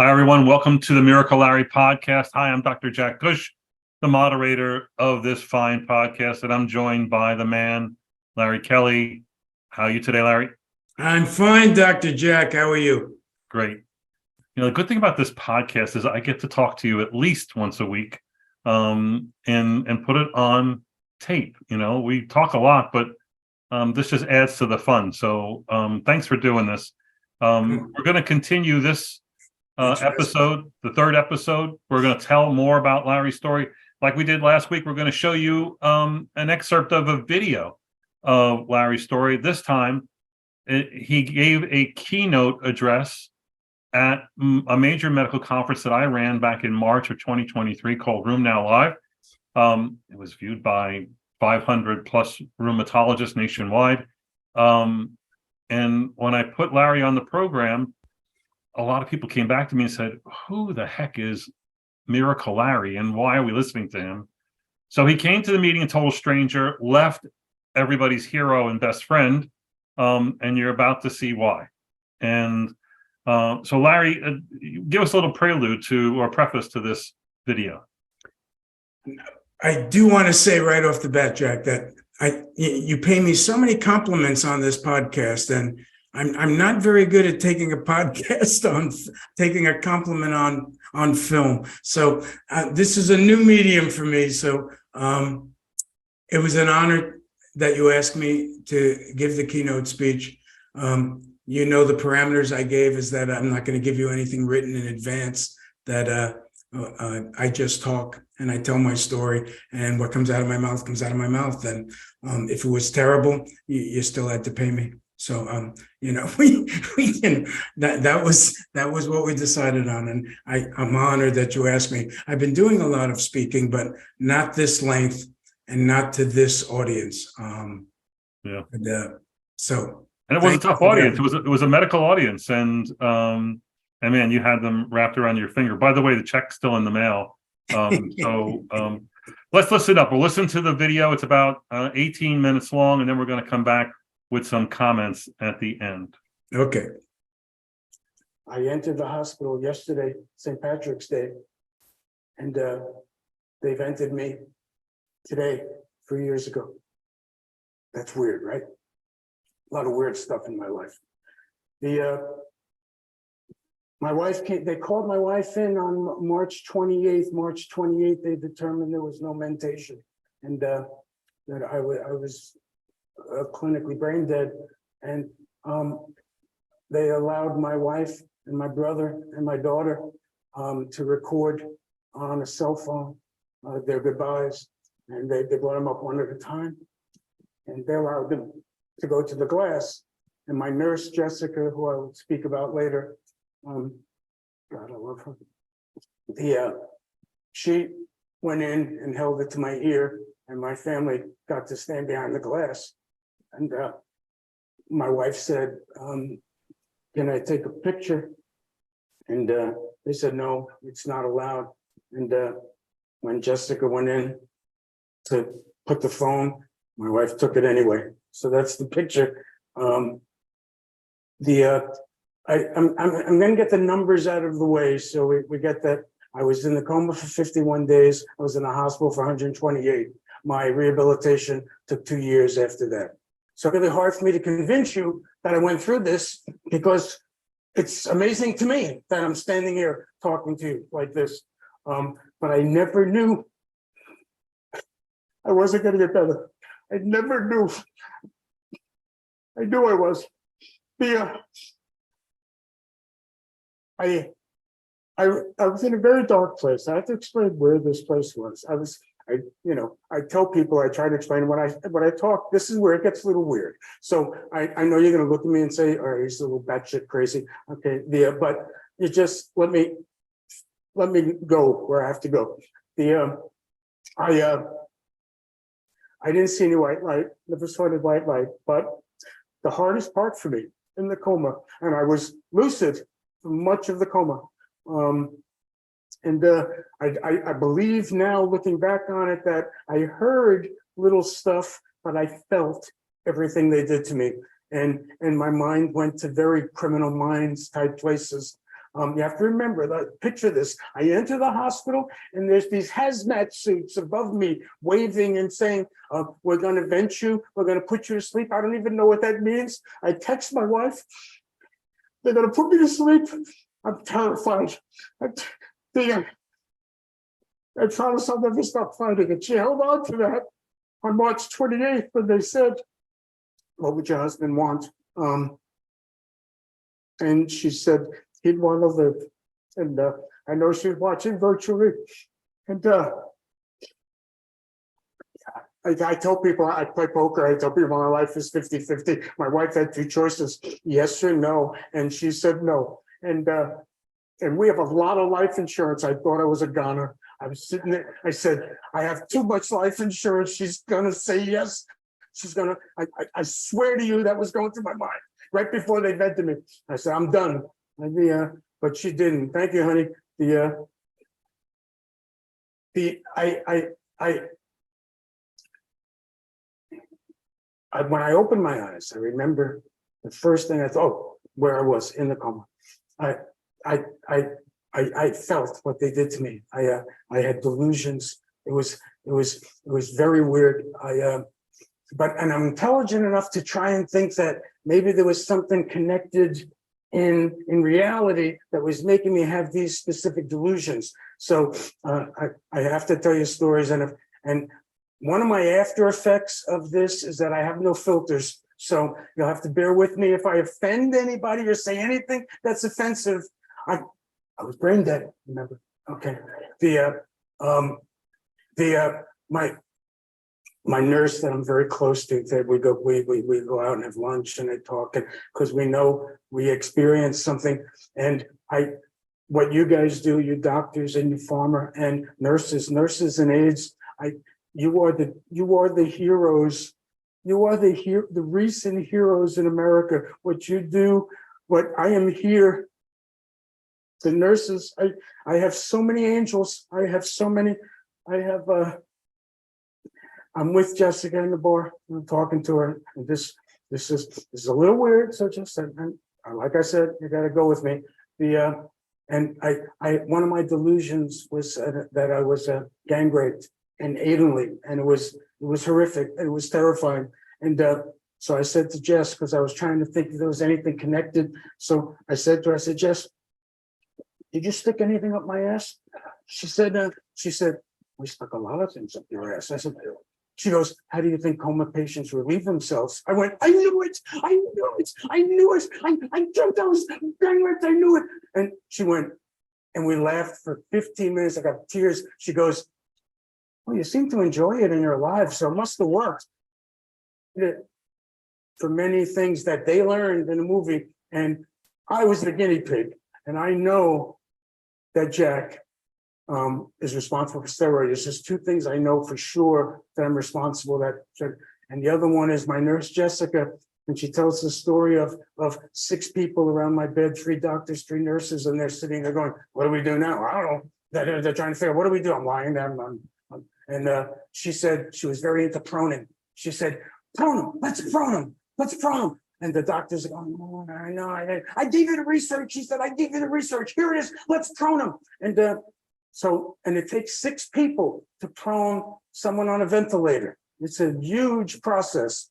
Hi, everyone. Welcome to the Miracle Larry podcast. Hi, I'm Dr. Jack Cush, the moderator of this fine podcast, and I'm joined by the man, Larry Kelly. How are you today, Larry? I'm fine, Dr. Jack. How are you? Great. The good thing about this podcast is I get to talk to you at least once a week, and put it on tape. We talk a lot, but this just adds to the fun. So thanks for doing this. We're going to continue this episode, the third episode. We're going to tell more about Larry's story. Like we did last week, we're going to show you an excerpt of a video of Larry's story. This time, he gave a keynote address at a major medical conference that I ran back in March of 2023 called Room Now Live. It was viewed by 500 plus rheumatologists nationwide. And when I put Larry on the program, a lot of people came back to me and said, who the heck is Miracle Larry and why are we listening to him? So he came to the meeting, a total stranger, left everybody's hero and best friend, and you're about to see why. And so Larry, give us a little prelude to or preface to this video. I do want to say right off the bat, Jack, that you pay me so many compliments on this podcast, and I'm not very good at taking a compliment on film. So this is a new medium for me. So it was an honor that you asked me to give the keynote speech. The parameters I gave is that I'm not going to give you anything written in advance, that I just talk and I tell my story, and what comes out of my mouth comes out of my mouth. And if it was terrible, you still had to pay me. So, that was what we decided on. And I'm honored that you asked me. I've been doing a lot of speaking, but not this length and not to this audience. And it was a tough audience. It was a medical audience, and man, you had them wrapped around your finger. By the way, the check's still in the mail. Let's listen up. We'll listen to the video. It's about 18 minutes long, and then we're going to come back with some comments at the end. Okay. I entered the hospital yesterday, St. Patrick's Day, and they've entered me today, 3 years ago. That's weird, right? A lot of weird stuff in my life. My wife came, they called my wife in on March 28th. March 28th, they determined there was no mentation, and that I was clinically brain dead. And they allowed my wife and my brother and my daughter to record on a cell phone their goodbyes. And they brought them up one at a time, and they allowed them to go to the glass. And my nurse, Jessica, who I will speak about later, God, I love her. She went in and held it to my ear, and my family got to stand behind the glass. And my wife said, can I take a picture? And they said, no, it's not allowed. And when Jessica went in to put the phone, my wife took it anyway. So that's the picture. I'm going to get the numbers out of the way. So we get that. I was in the coma for 51 days. I was in the hospital for 128. My rehabilitation took 2 years after that. So it's really hard for me to convince you that I went through this, because it's amazing to me that I'm standing here talking to you like this. But I never knew I wasn't going to get better. I never knew. I knew I was. I was in a very dark place. I have to explain where this place was. I tell people, I try to explain when I talk, this is where it gets a little weird. So I know you're going to look at me and say, all right, he's a little batshit crazy. Okay, but you just let me go where I have to go. I didn't see any white light, never saw any white light, but the hardest part for me in the coma, and I was lucid for much of the coma. I believe now, looking back on it, that I heard little stuff, but I felt everything they did to me. And my mind went to very Criminal Minds type places. You have to remember that, picture this. I enter the hospital and there's these hazmat suits above me waving and saying, we're going to vent you. We're going to put you to sleep. I don't even know what that means. I text my wife. They're going to put me to sleep. I'm terrified. I promise I'll never stop fighting it. She held on to that on March 28th when they said, what would your husband want? And she said, he'd want to live. And I know she was watching virtually. And I tell people, I play poker. I tell people my life is 50-50. My wife had two choices, yes or no. And she said no. And we have a lot of life insurance. I thought I was a goner. I was sitting there. I said, I have too much life insurance. She's going to say yes. She's going to, I swear to you, that was going through my mind right before they vented me. I said, I'm done. But she didn't. Thank you, honey. When I opened my eyes, I remember the first thing I thought, where I was in the coma. I felt what they did to me. I had delusions. It was very weird. And I'm intelligent enough to try and think that maybe there was something connected in reality that was making me have these specific delusions. So I have to tell you stories, and one of my after effects of this is that I have no filters. So you'll have to bear with me if I offend anybody or say anything that's offensive. I was brain dead, remember? Okay. My nurse that I'm very close to, we go out and have lunch and I talk, and because we know we experience something. And what you guys do, you doctors and you pharma and nurses and aides, you are the heroes. You are the recent heroes in America. What you do, what I am here. The nurses, I have so many angels. I'm with Jessica in the bar. I'm talking to her. And this is a little weird. So just, and like I said, you got to go with me. One of my delusions was that I was gang raped in Italy, and it was horrific. It was terrifying. And so I said to Jess, because I was trying to think if there was anything connected. So I said to her, I said, Jess, did you stick anything up my ass? She said, we stuck a lot of things up your ass. I said, she goes, how do you think coma patients relieve themselves? I went, I knew it. I jumped, I was gang raped, I knew it. And she went, and we laughed for 15 minutes. I got tears. She goes, well, you seem to enjoy it in your life, so it must have worked. For many things that they learned in the movie, and I was the guinea pig. And I know that Jack is responsible for steroids. There's two things I know for sure that I'm responsible and the other one is my nurse Jessica, and she tells the story of 6 people around my bed, 3 doctors, 3 nurses, and they're sitting there going, what do we do now? I don't know. They're trying to figure out, what do we do? I'm lying down. And she said she was very into proning. She said, prone him, let's prone him. And the doctors are going, oh, I know. I gave you the research. She said, I gave you the research. Here it is. Let's prone him. And and it takes 6 people to prone someone on a ventilator. It's a huge process.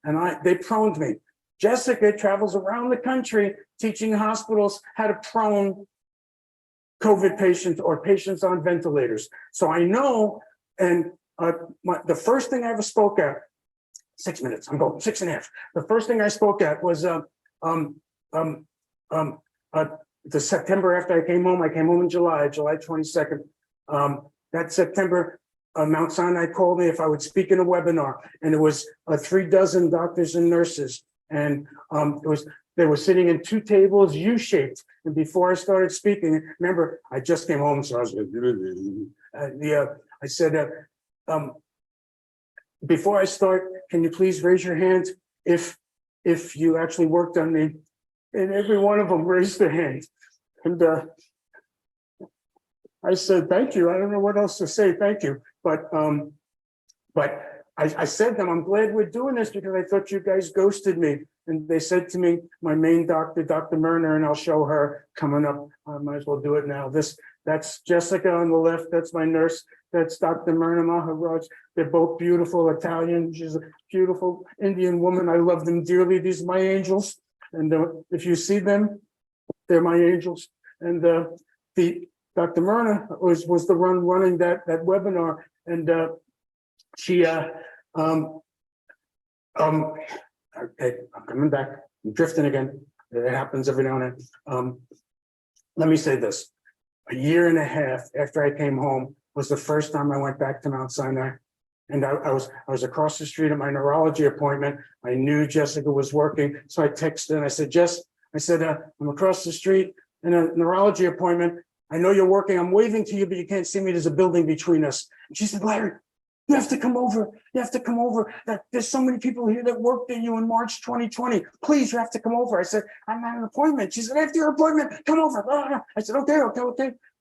And they proned me. Jessica travels around the country teaching hospitals how to prone COVID patients or patients on ventilators. So I know, and the first thing I ever spoke at, 6 minutes, I'm going 6.5. The first thing I spoke at was the September after I came home in July 22nd. That September, Mount Sinai called me if I would speak in a webinar, and it was 3 dozen doctors and nurses. And they were sitting in 2 tables, U-shaped. And before I started speaking, remember, I just came home, so I was like, I said, before I start, can you please raise your hand if you actually worked on me? And every one of them raised their hand. And I said, thank you. I don't know what else to say. Thank you. But I said to them, I'm glad we're doing this because I thought you guys ghosted me. And they said to me, my main doctor, Dr. Myrna, and I'll show her coming up. I might as well do it now. That's Jessica on the left. That's my nurse. That's Dr. Myrna Maharaj. They're both beautiful Italian. She's a beautiful Indian woman. I love them dearly. These are my angels. And if you see them, they're my angels. And the Dr. Myrna was the running that webinar. And she okay, I'm coming back. I'm drifting again. It happens every now and then. Let me say this. A year and a half after I came home was the first time I went back to Mount Sinai. And I was across the street at my neurology appointment. I knew Jessica was working. So I texted and I said, Jess, I'm across the street in a neurology appointment. I know you're working. I'm waving to you, but you can't see me. There's a building between us. And she said, Larry, you have to come over. You have to come over. There's so many people here that worked in you in March 2020. Please, you have to come over. I said, I'm at an appointment. She said, after your appointment, come over. I said, okay.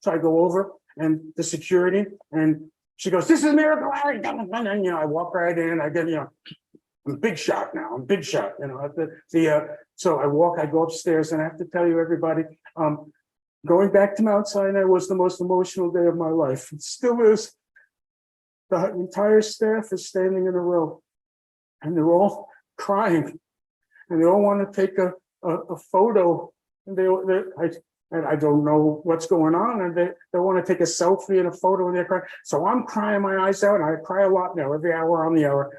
So I go over and the security, and she goes, this is Miracle Larry. And, I walk right in. I get, I'm big shot now. I'm big shot. So I go upstairs, and I have to tell you, everybody, going back to Mount Sinai was the most emotional day of my life. It still is. The entire staff is standing in a row, and they're all crying, and they all want to take a photo, and I don't know what's going on, and they want to take a selfie and a photo, and they're crying. So I'm crying my eyes out, and I cry a lot now, every hour on the hour.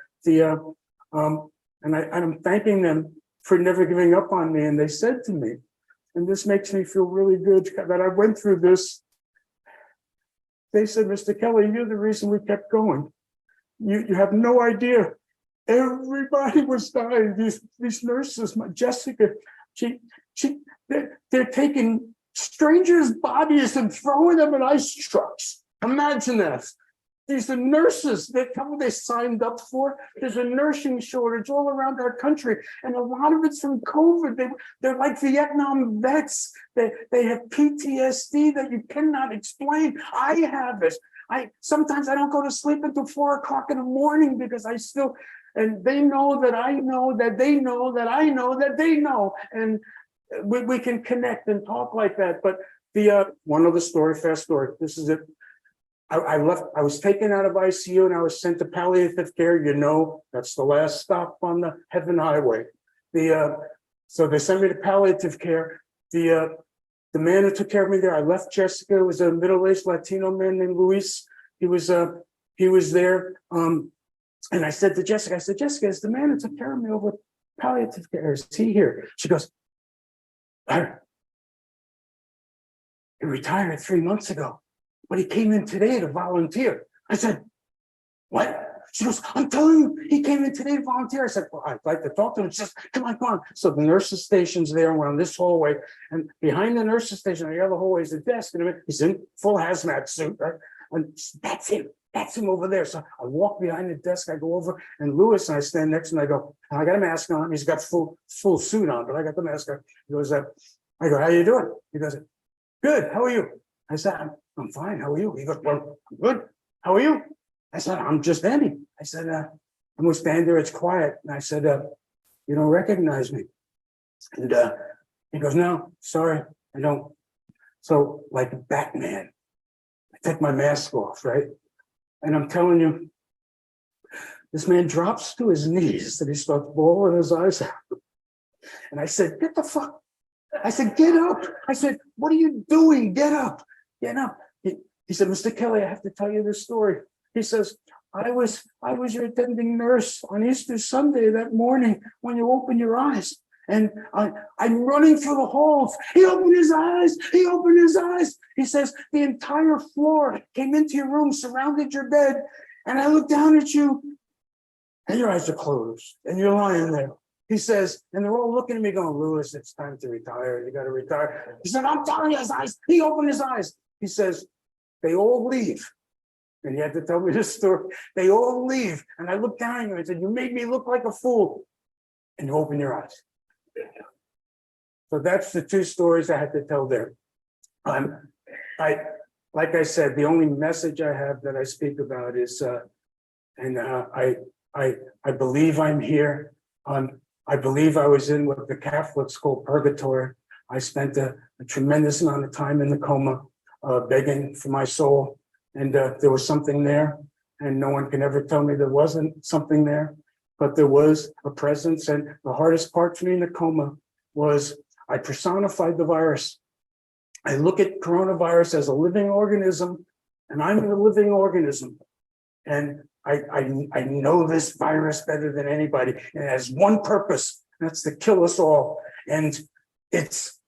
And I'm thanking them for never giving up on me. And they said to me, and this makes me feel really good that I went through this. They said, Mr. Kelly, you're the reason we kept going. You have no idea. Everybody was dying. These nurses, Jessica, they're taking strangers' bodies and throwing them in ice trucks. Imagine that. These are nurses that they signed up for. There's a nursing shortage all around our country, and a lot of it's from COVID. They're like Vietnam vets. They have PTSD that you cannot explain. I have it. Sometimes I don't go to sleep until 4 o'clock in the morning because and they know that I know that they know that I know that they know, and we can connect and talk like that. But one other story, fast story. This is it. I was taken out of ICU and I was sent to palliative care. That's the last stop on the Heaven Highway. So they sent me to palliative care. The man who took care of me there, I left Jessica. It was a middle-aged Latino man named Luis. He was there. And I said to Jessica, Jessica, is the man who took care of me over palliative care, is he here? She goes, he retired 3 months ago. But he came in today to volunteer. I said, what? She goes, I'm telling you, he came in today to volunteer. I said, well, I'd like to talk to him. She says, come on. So the nurse's station's there, and we're on this hallway. And behind the nurse's station, on the other hallway is a desk. And he's in full hazmat suit, right? And that's him. That's him over there. So I walk behind the desk. I go over, and Lewis and I stand next to him. I go, I got a mask on. He's got full suit on, but I got the mask on. He goes, I go, how you doing? He goes, good. How are you? I said, I'm fine. How are you? He goes, well, I'm good. How are you? I said, I'm just standing. I said, I'm going to stand there. It's quiet. And I said, you don't recognize me. And he goes, no, sorry, I don't. So like Batman, I take my mask off, right? And I'm telling you, this man drops to his knees and he starts bawling his eyes out. And I said, get the fuck. I said, get up. I said, what are you doing? Get up. Get up. He said, Mr. Kelly, I have to tell you this story. He says, I was your attending nurse on Easter Sunday that morning when you opened your eyes. And I'm running through the halls. He opened his eyes. He opened his eyes. He says, the entire floor came into your room, surrounded your bed. And I looked down at you and your eyes are closed and you're lying there. He says, and they're all looking at me going, Lewis, it's time to retire. You got to retire. He said, I'm telling you, his eyes. He opened his eyes. He says, they all leave. And he had to tell me this story. They all leave. And I looked down at you and said, you made me look like a fool. And you open your eyes. So that's the two stories I had to tell there. Like I said, the only message I have that I speak about is, I believe I'm here. I believe I was in what the Catholics call purgatory. I spent a tremendous amount of time in the coma, begging for my soul. And there was something there, and no one can ever tell me there wasn't something there, but there was a presence. And the hardest part for me in the coma was I personified the virus. I look at coronavirus as a living organism, and I'm a living organism. And I know this virus better than anybody. And it has one purpose, and that's to kill us all. And it's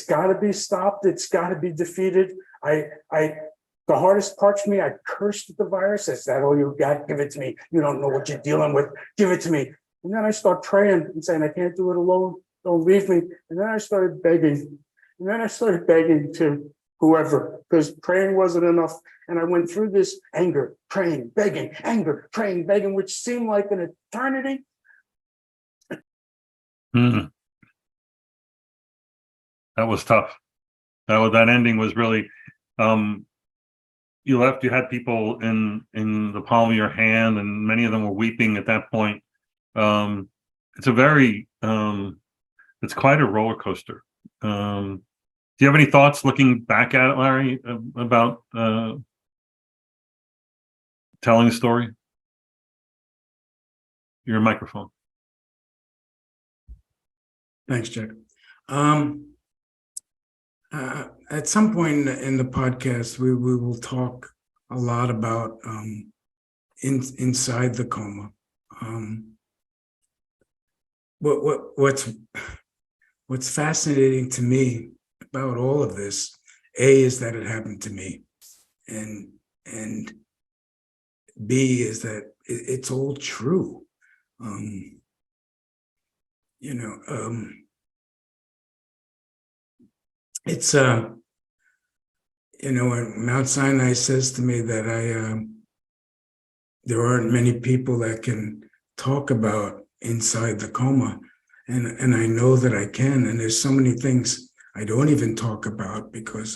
got to be stopped. It's got to be defeated. The hardest part for me, I cursed the virus. Is that all you got? Give it to me. You don't know what you're dealing with. Give it to me. And then I start praying and saying, I can't do it alone. Don't leave me. And then I started begging. And then I started begging to whoever, because praying wasn't enough. And I went through this anger, praying, begging, anger, praying, begging, which seemed like an eternity. That was tough. That ending was really, you had people in the palm of your hand, and many of them were weeping at that point. It's a very, it's quite a roller coaster. Do you have any thoughts looking back at it, Larry, about telling the story? Your microphone. Thanks, Jack. At some point in the podcast, we will talk a lot about inside the coma. What's fascinating to me about all of this, is that it happened to me, and B is that it's all true. It's when Mount Sinai says to me that there aren't many people that can talk about inside the coma, and I know that I can, and there's so many things I don't even talk about because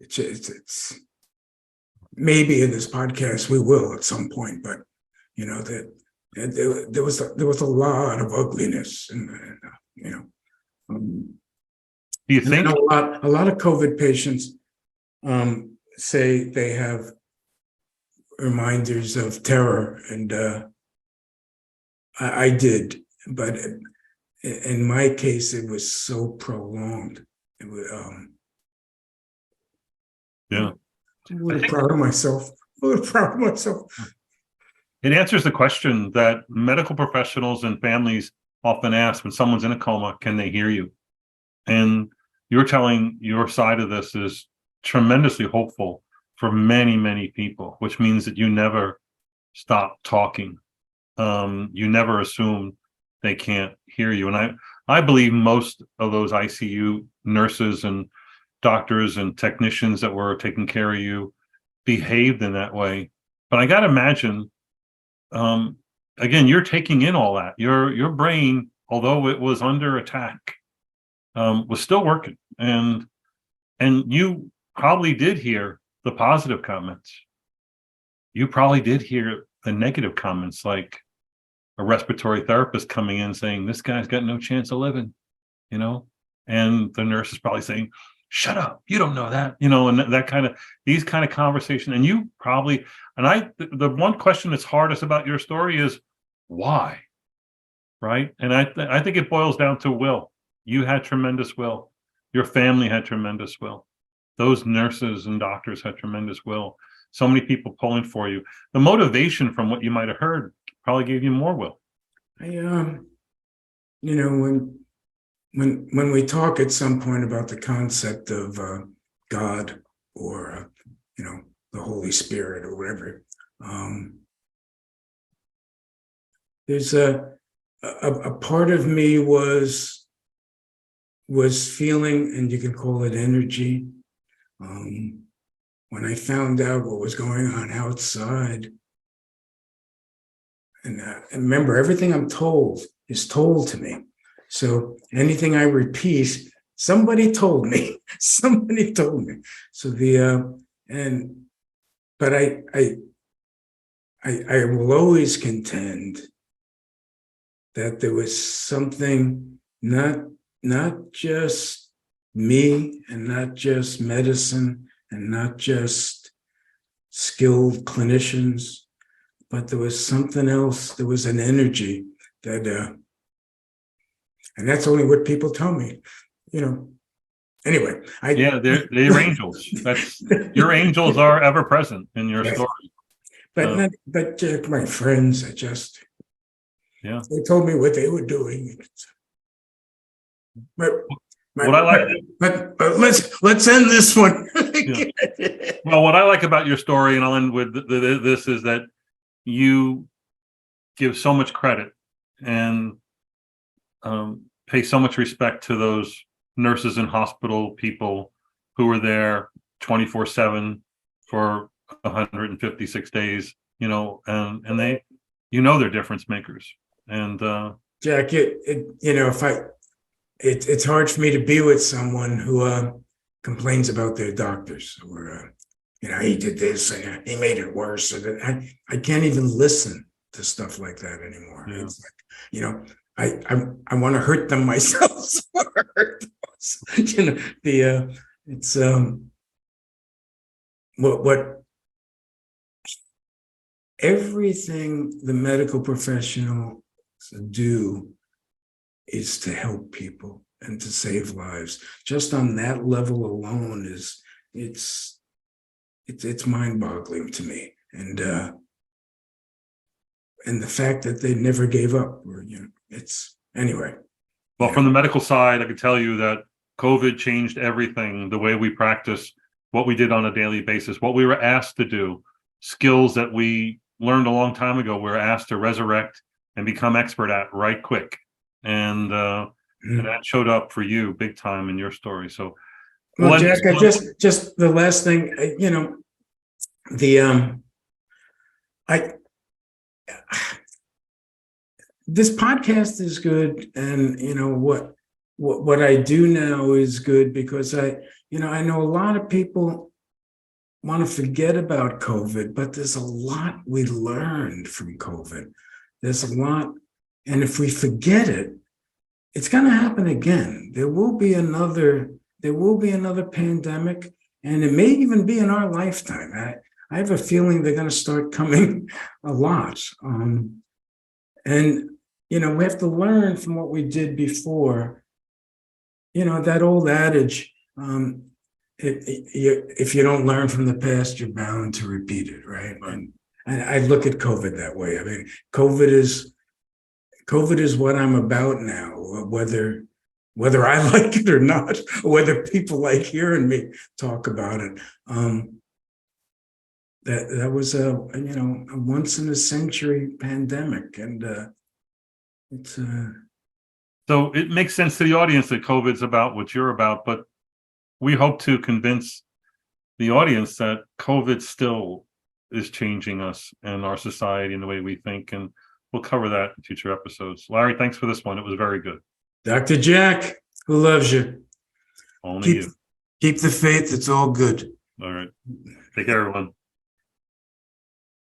it's maybe in this podcast we will at some point, but that there was a lot of ugliness, and Do you think a lot of COVID patients say they have reminders of terror, and I did, but in my case, it was so prolonged. It was, yeah, I'm a little proud of myself. it answers the question that medical professionals and families often ask when someone's in a coma, can they hear you? And you're telling your side of this is tremendously hopeful for many, many people, which means that you never stop talking. You never assume they can't hear you. And I believe most of those ICU nurses and doctors and technicians that were taking care of you behaved in that way. But I got to imagine, again, you're taking in all that. Your brain, although it was under attack, was still working, and you probably did hear the positive comments. You probably did hear the negative comments, like a respiratory therapist coming in saying, "This guy's got no chance of living," and the nurse is probably saying, "Shut up, you don't know that," and that kind of these kind of conversation. And you probably, and the one question that's hardest about your story is why, right? And I think it boils down to will. You had tremendous will. Your family had tremendous will. Those nurses and doctors had tremendous will. So many people pulling for you. The motivation from what you might have heard probably gave you more will. When we talk at some point about the concept of God or the Holy Spirit or whatever, there's a part of me was feeling, and you can call it energy, when I found out what was going on outside. And remember, everything I'm told is told to me. So anything I repeat, somebody told me. Somebody told me. So but I will always contend that there was something, not just me and not just medicine and not just skilled clinicians, but there was something else. There was an energy that, and that's only what people tell me, you know. Anyway, they're angels. That's your angels are ever present in your Yes. story. But Jack, my friends, they told me what they were doing. But What I like, but let's end this one. well, what I like about your story, and I'll end with this, is that you give so much credit and pay so much respect to those nurses and hospital people who were there 24/7 for 156 days, you know, and they, you know, they're difference makers. And Jack, it's hard for me to be with someone who complains about their doctors, or he did this and he made it worse. I can't even listen to stuff like that anymore. Yeah. It's like, I want to hurt them myself. It's what everything the medical professionals do is to help people and to save lives. Just on that level alone it's mind-boggling to me. And the fact that they never gave up, or it's anyway. Well, from the medical side, I can tell you that COVID changed everything, the way we practice, what we did on a daily basis, what we were asked to do, skills that we learned a long time ago, we were asked to resurrect and become expert at right quick. And that showed up for you big time in your story. So, well, Jack, I just the last thing, this podcast is good, and what I do now is good, because I know a lot of people want to forget about COVID, but there's a lot we learned from COVID. There's a lot, and if we forget it, it's going to happen again. There will be another pandemic, and it may even be in our lifetime. I have a feeling they're going to start coming a lot. And, we have to learn from what we did before. That old adage, if you don't learn from the past, you're bound to repeat it, right? And I look at COVID that way. I mean, COVID is what I'm about now, whether I like it or not, or whether people like hearing me talk about it. That was a once in a century pandemic, and it's so it makes sense to the audience that COVID's about what you're about, but we hope to convince the audience that COVID still is changing us and our society and the way we think, and we'll cover that in future episodes. Larry, thanks for this one. It was very good. Dr. Jack, who loves you. Only you. Keep the faith. It's all good. All right. Take care, everyone.